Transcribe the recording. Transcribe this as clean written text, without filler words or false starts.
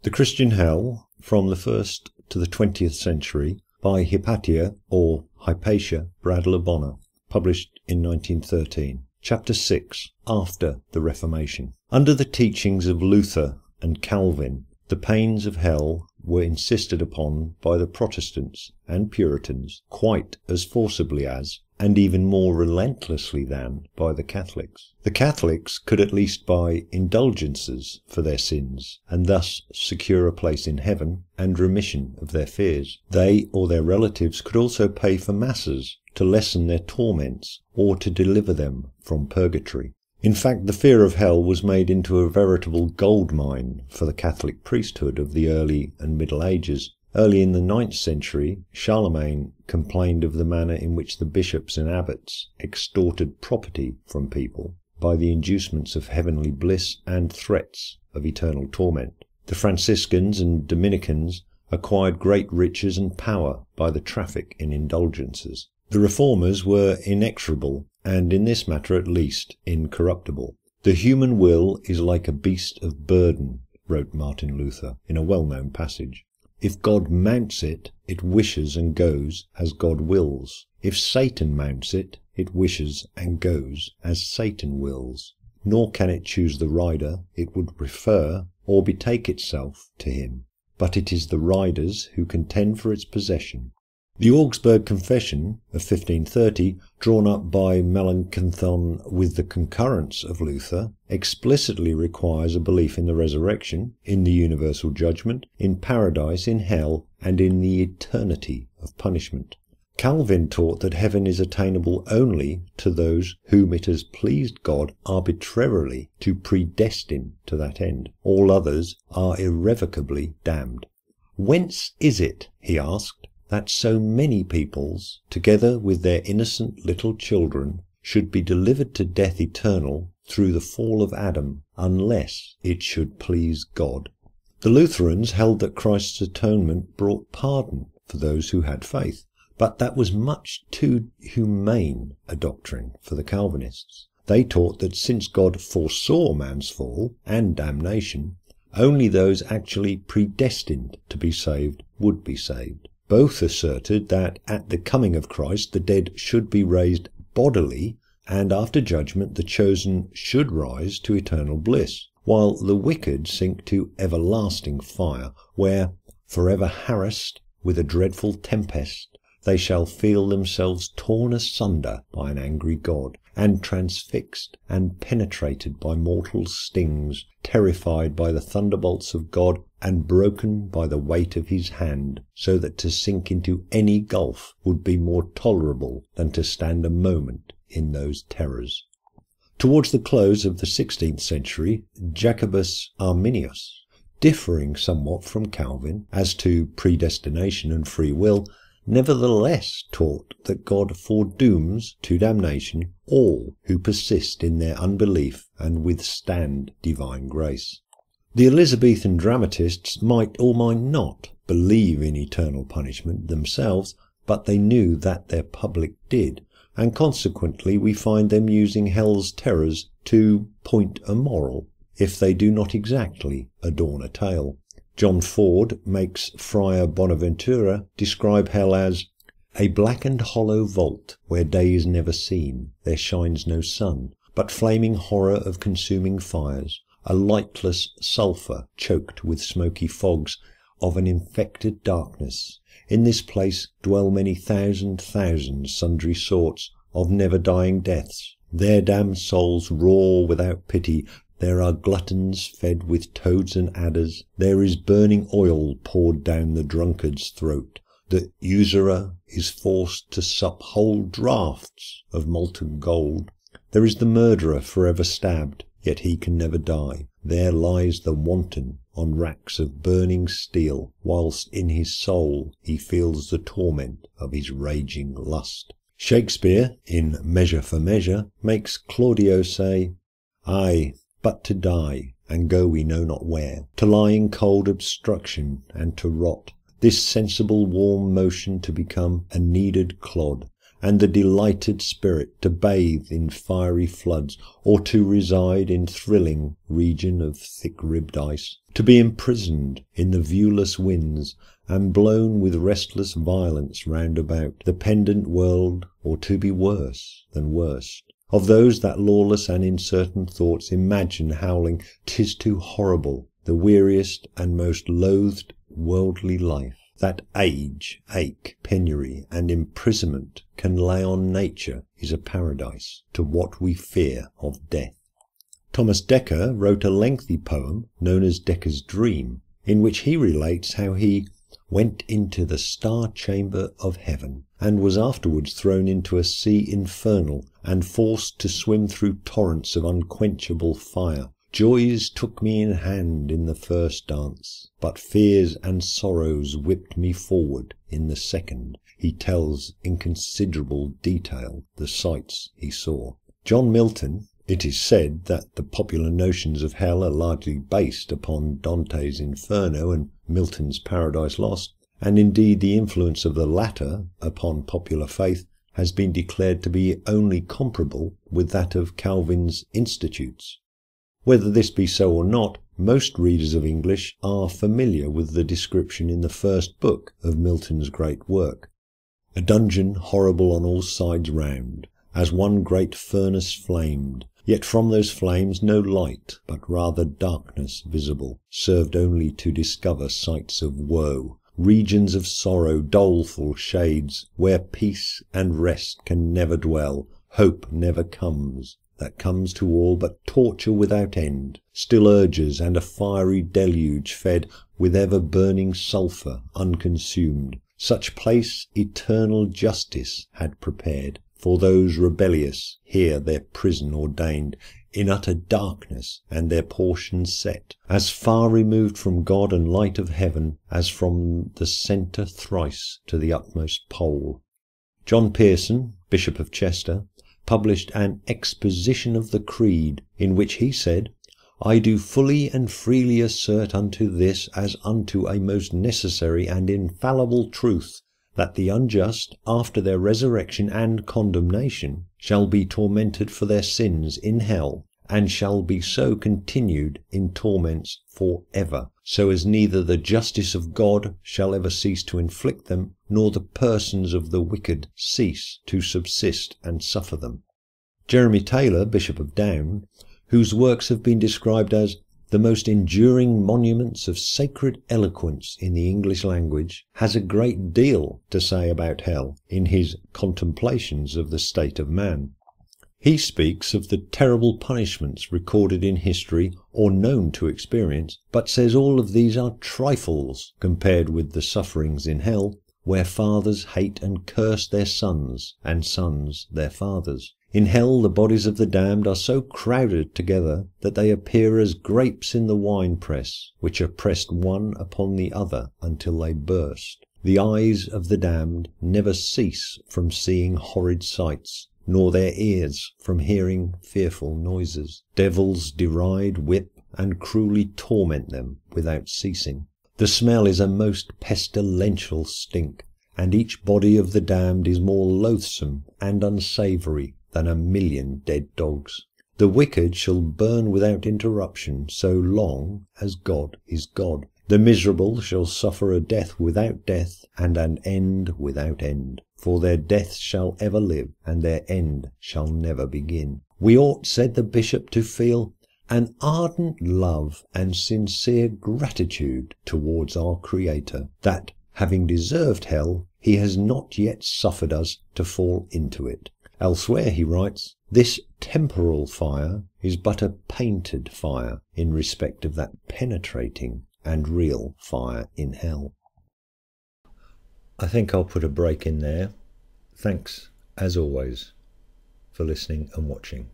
The Christian Hell, from the 1st to the 20th century, by Hypatia, or Hypatia, Bradlaugh, published in 1913. Chapter 6. After the Reformation. Under the teachings of Luther and Calvin, the pains of hell were insisted upon by the Protestants and Puritans quite as forcibly as, and even more relentlessly than, by the Catholics. The Catholics could at least buy indulgences for their sins, and thus secure a place in heaven and remission of their fears. They or their relatives could also pay for masses to lessen their torments or to deliver them from purgatory. In fact, the fear of hell was made into a veritable gold mine for the Catholic priesthood of the early and Middle Ages. Early in the 9th century, Charlemagne complained of the manner in which the bishops and abbots extorted property from people by the inducements of heavenly bliss and threats of eternal torment. The Franciscans and Dominicans acquired great riches and power by the traffic in indulgences. The Reformers were inexorable, and in this matter at least incorruptible. The human will is like a beast of burden, wrote Martin Luther in a well-known passage. If God mounts it, it wishes and goes as God wills. If Satan mounts it, it wishes and goes as Satan wills. Nor can it choose the rider it would prefer or betake itself to him. But it is the riders who contend for its possession. The Augsburg Confession of 1530, drawn up by Melanchthon with the concurrence of Luther, explicitly requires a belief in the resurrection, in the universal judgment, in paradise, in hell, and in the eternity of punishment. Calvin taught that heaven is attainable only to those whom it has pleased God arbitrarily to predestine to that end. All others are irrevocably damned. Whence is it, he asked, that so many peoples, together with their innocent little children, should be delivered to death eternal through the fall of Adam, unless it should please God? The Lutherans held that Christ's atonement brought pardon for those who had faith, but that was much too humane a doctrine for the Calvinists. They taught that since God foresaw man's fall and damnation, only those actually predestined to be saved would be saved. Both asserted that at the coming of Christ the dead should be raised bodily, and after judgment the chosen should rise to eternal bliss, while the wicked sink to everlasting fire, where, forever harassed with a dreadful tempest, they shall feel themselves torn asunder by an angry God, and transfixed and penetrated by mortal stings, terrified by the thunderbolts of God, and broken by the weight of his hand, so that to sink into any gulf would be more tolerable than to stand a moment in those terrors. Towards the close of the 16th century, Jacobus Arminius, differing somewhat from Calvin as to predestination and free will, nevertheless taught that God foredooms to damnation all who persist in their unbelief and withstand divine grace. The Elizabethan dramatists might or might not believe in eternal punishment themselves, but they knew that their public did, and consequently we find them using hell's terrors to point a moral, if they do not exactly adorn a tale. John Ford makes Friar Bonaventura describe hell as a black and hollow vault where day is never seen, there shines no sun, but flaming horror of consuming fires, a lightless sulphur choked with smoky fogs of an infected darkness. In this place dwell many thousand sundry sorts of never-dying deaths. Their damned souls roar without pity. There are gluttons fed with toads and adders. There is burning oil poured down the drunkard's throat. The usurer is forced to sup whole draughts of molten gold. There is the murderer forever stabbed, yet he can never die. There lies the wanton on racks of burning steel, whilst in his soul he feels the torment of his raging lust. Shakespeare, in Measure for Measure, makes Claudio say, "Aye, but to die, and go we know not where, to lie in cold obstruction, and to rot, this sensible warm motion to become a kneaded clod, and the delighted spirit to bathe in fiery floods, or to reside in thrilling region of thick-ribbed ice. to be imprisoned in the viewless winds, and blown with restless violence round about the pendant world, or to be worse than worst, of those that lawless and uncertain thoughts imagine howling, "'Tis too horrible, the weariest and most loathed worldly life, that age, ache, penury, and imprisonment can lay on nature is a paradise to what we fear of death." Thomas Dekker wrote a lengthy poem known as Dekker's Dream, in which he relates how he went into the star chamber of heaven, and was afterwards thrown into a sea infernal, and forced to swim through torrents of unquenchable fire. "Joys took me in hand in the first dance, but fears and sorrows whipped me forward in the second." He tells in considerable detail the sights he saw. John Milton. It is said that the popular notions of hell are largely based upon Dante's Inferno and Milton's Paradise Lost, and indeed the influence of the latter upon popular faith has been declared to be only comparable with that of Calvin's Institutes. Whether this be so or not, most readers of English are familiar with the description in the first book of Milton's great work. "A dungeon horrible on all sides round, as one great furnace flamed, yet from those flames no light, but rather darkness visible, served only to discover sights of woe, regions of sorrow, doleful shades, where peace and rest can never dwell, hope never comes, that comes to all, but torture without end, still urges, and a fiery deluge fed with ever-burning sulphur unconsumed. Such place eternal justice had prepared for those rebellious, here their prison ordained, in utter darkness and their portion set, as far removed from God and light of heaven as from the centre thrice to the utmost pole." John Pearson, Bishop of Chester, published an exposition of the Creed, in which he said, "I do fully and freely assert unto this as unto a most necessary and infallible truth, that the unjust, after their resurrection and condemnation, shall be tormented for their sins in hell, and shall be so continued in torments for ever, so as neither the justice of God shall ever cease to inflict them, nor the persons of the wicked cease to subsist and suffer them." Jeremy Taylor, Bishop of Down, whose works have been described as the most enduring monuments of sacred eloquence in the English language, has a great deal to say about hell in his Contemplations of the State of Man. He speaks of the terrible punishments recorded in history or known to experience, but says all of these are trifles compared with the sufferings in hell, where fathers hate and curse their sons, and sons their fathers. In hell the bodies of the damned are so crowded together that they appear as grapes in the winepress, which are pressed one upon the other until they burst. The eyes of the damned never cease from seeing horrid sights, nor their ears from hearing fearful noises. Devils deride, whip, and cruelly torment them without ceasing. The smell is a most pestilential stink, and each body of the damned is more loathsome and unsavoury than 1,000,000 dead dogs. The wicked shall burn without interruption so long as God is God. The miserable shall suffer a death without death, and an end without end. For their death shall ever live, and their end shall never begin. We ought, said the bishop, to feel an ardent love and sincere gratitude towards our Creator, that, having deserved hell, he has not yet suffered us to fall into it. Elsewhere he writes, "This temporal fire is but a painted fire in respect of that penetrating and real fire in hell." I think I'll put a break in there. Thanks, as always, for listening and watching.